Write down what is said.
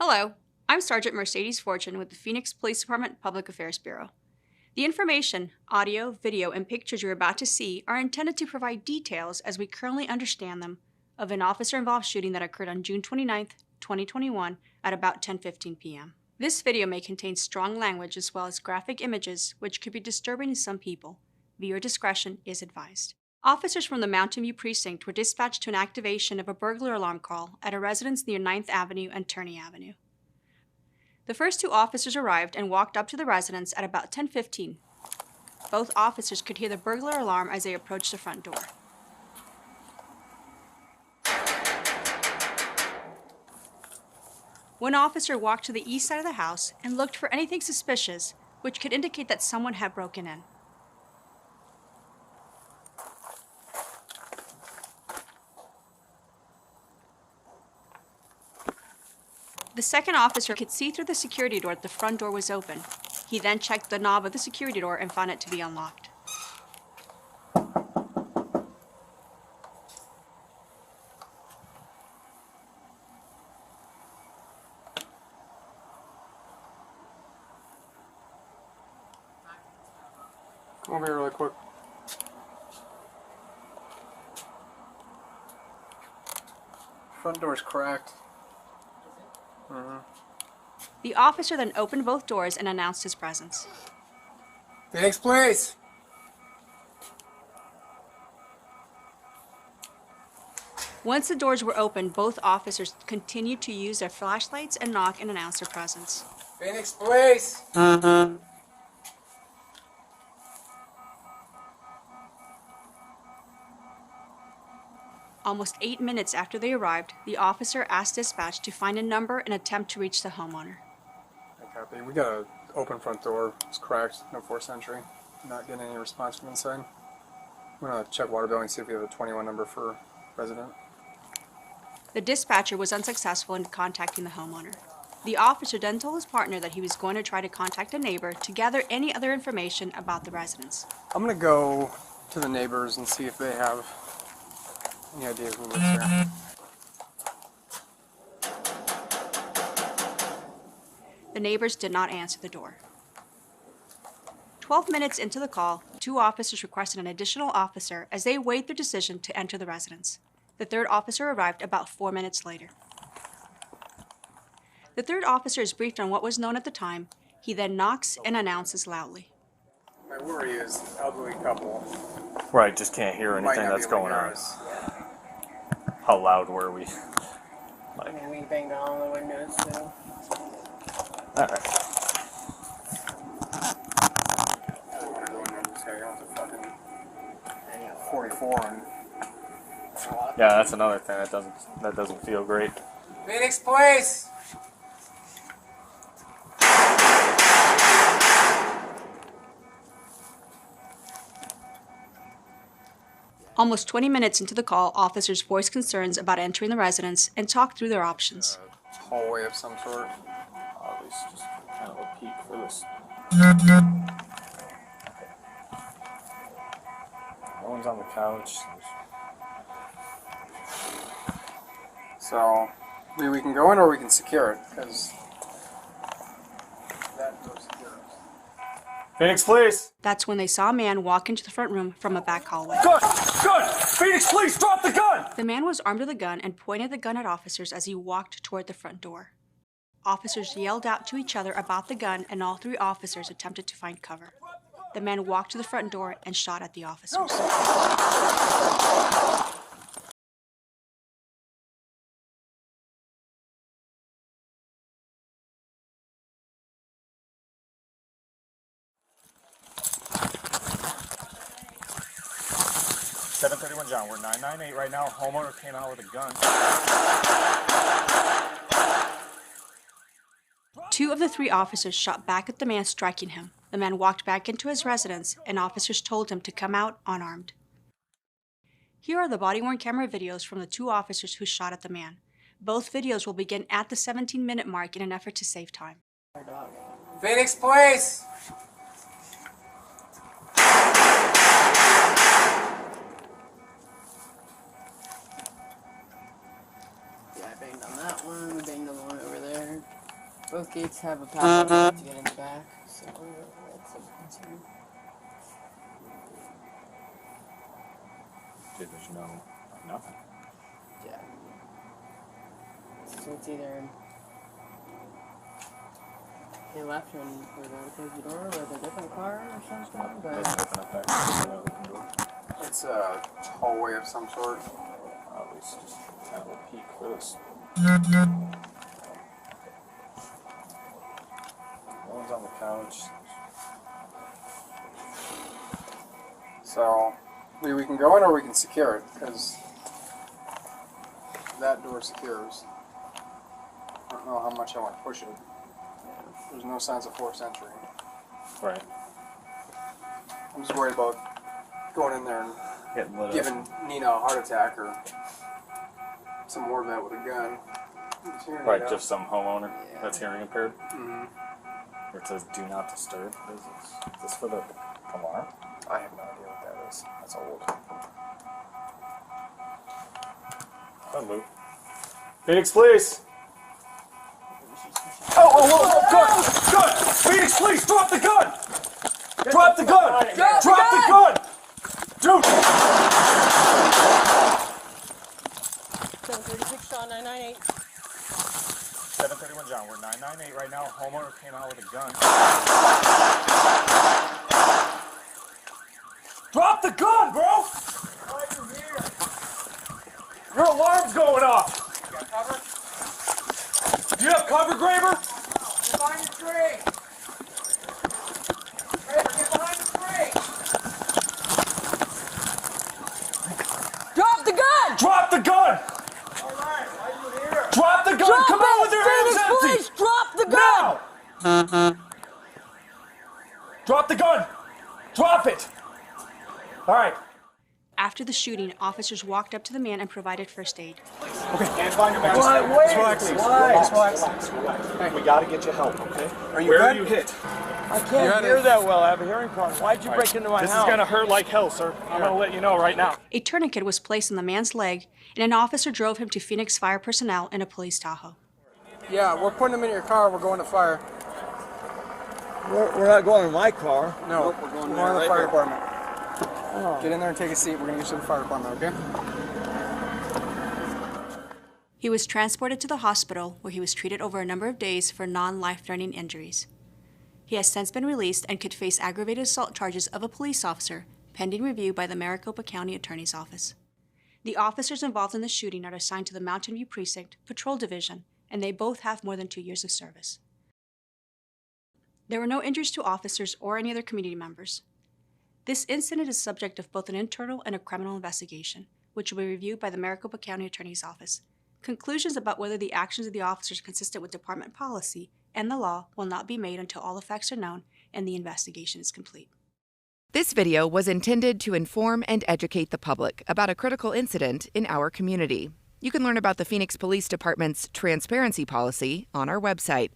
Hello, I'm Sergeant Mercedes Fortune with the Phoenix Police Department Public Affairs Bureau. The information, audio, video, and pictures you're about to see are intended to provide details, as we currently understand them, of an officer-involved shooting that occurred on June 29, 2021 at about 10:15 p.m. This video may contain strong language as well as graphic images, which could be disturbing to some people. Viewer discretion is advised. Officers from the Mountain View Precinct were dispatched to an activation of a burglar alarm call at a residence near 9th Avenue and Turney Avenue. The first two officers arrived and walked up to the residence at about 10:15. Both officers could hear the burglar alarm as they approached the front door. One officer walked to the east side of the house and looked for anything suspicious, which could indicate that someone had broken in. The second officer could see through the security door that the front door was open. He then checked the knob of the security door and found it to be unlocked. Come over here really quick. Front door's cracked. The officer then opened both doors and announced his presence. Phoenix Police! Once the doors were opened, both officers continued to use their flashlights and knock and announce their presence. Phoenix Police! Almost 8 minutes after they arrived, the officer asked dispatch to find a number and attempt to reach the homeowner. Hey, copy. We got an open front door. It's cracked. No forced entry. Not getting any response from inside. I'm going to check water bill and see if we have a 21 number for resident. The dispatcher was unsuccessful in contacting the homeowner. The officer then told his partner that he was going to try to contact a neighbor to gather any other information about the residence. I'm going to go to the neighbors and see if they have any idea who lives here. The neighbors did not answer the door. 12 minutes into the call, two officers requested an additional officer as they weighed their decision to enter the residence. The third officer arrived about 4 minutes later. The third officer is briefed on what was known at the time. He then knocks and announces loudly. My worry is elderly couple. Right, just can't hear anything that's going on. How loud were we? I mean, we banged on all the windows, so. Alright. I don't want to go in there and say, I was a fucking 44 and... Yeah, that's another thing that doesn't feel great. Phoenix Police! Almost 20 minutes into the call, officers voiced concerns about entering the residence and talked through their options. Hallway of some sort. At least just kind of a peek for this. No one's on the couch. So, we can go in or we can secure it, because that door secures. Phoenix Police! That's when they saw a man walk into the front room from a back hallway. Gun! Gun! Phoenix Police, drop the gun! The man was armed with a gun and pointed the gun at officers as he walked toward the front door. Officers yelled out to each other about the gun, and all three officers attempted to find cover. The man walked to the front door and shot at the officers. .731 John, we're 998 right now. Homeowner came out with a gun. Two of the three officers shot back at the man, striking him. The man walked back into his residence, and officers told him to come out unarmed. Here are the body-worn camera videos from the two officers who shot at the man. Both videos will begin at the 17-minute mark in an effort to save time. Phoenix Police! Yeah, I banged on that one, banged on the one over there. Both gates have a padlock to get in the back, so that's a concern. Dude, there's nothing. Yeah. So it's either they left and we're going to close the door with a different car or something, but Doesn't open up that It's a hallway of some sort. at least just have a peek for this. No one's on the couch. So we can go in or we can secure it, because that door secures. I don't know how much I want to push it. There's no signs of forced entry. Right. I'm just worried about going in there and Getting lit up. giving Nina a heart attack or some more vet with a gun. Right, just some homeowner Yeah. that's hearing impaired. Mm-hmm. Where it says "Do not disturb." Is this for the alarm? I have no idea what that is. That's old. Don't move. Phoenix Police! Gun! Phoenix Police, drop the gun! Drop the gun! Drop the gun! Dude! 736 John 998. 731 John, we're 998 right now. Homeowner came out with a gun. Drop the gun, bro! Why are you here? Your alarm's going off! You got cover? Do you have cover, Graver? Get behind the tree! Graver, get behind the tree! Drop the gun! Drop the gun! Alright, why are you here? Drop the gun! Drop Come it! out with your hands Phoenix empty! Police, drop the gun! Now! Drop the gun! Drop it! Alright. After the shooting, officers walked up to the man and provided first aid. Okay, hands behind your back. Why? We gotta get you help, okay? Are you Where good? are you hit? I can't hear that well. I have a hearing problem. Why'd you break into my This house? is gonna hurt like hell, sir. I'm gonna let you know right now. A tourniquet was placed on the man's leg, and an officer drove him to Phoenix Fire personnel in a police Tahoe. Yeah, we're putting them in your car. We're going to fire. We're not going in my car. No, we're going to the fire department. Get in there and take a seat. We're going to get you to the fire department, okay? He was transported to the hospital, where he was treated over a number of days for non-life-threatening injuries. He has since been released and could face aggravated assault charges of a police officer, pending review by the Maricopa County Attorney's Office. The officers involved in the shooting are assigned to the Mountain View Precinct Patrol Division, and they both have more than 2 years of service. There were no injuries to officers or any other community members. This incident is subject of both an internal and a criminal investigation, which will be reviewed by the Maricopa County Attorney's Office. Conclusions about whether the actions of the officers are consistent with department policy and the law will not be made until all the facts are known and the investigation is complete. This video was intended to inform and educate the public about a critical incident in our community. You can learn about the Phoenix Police Department's transparency policy on our website.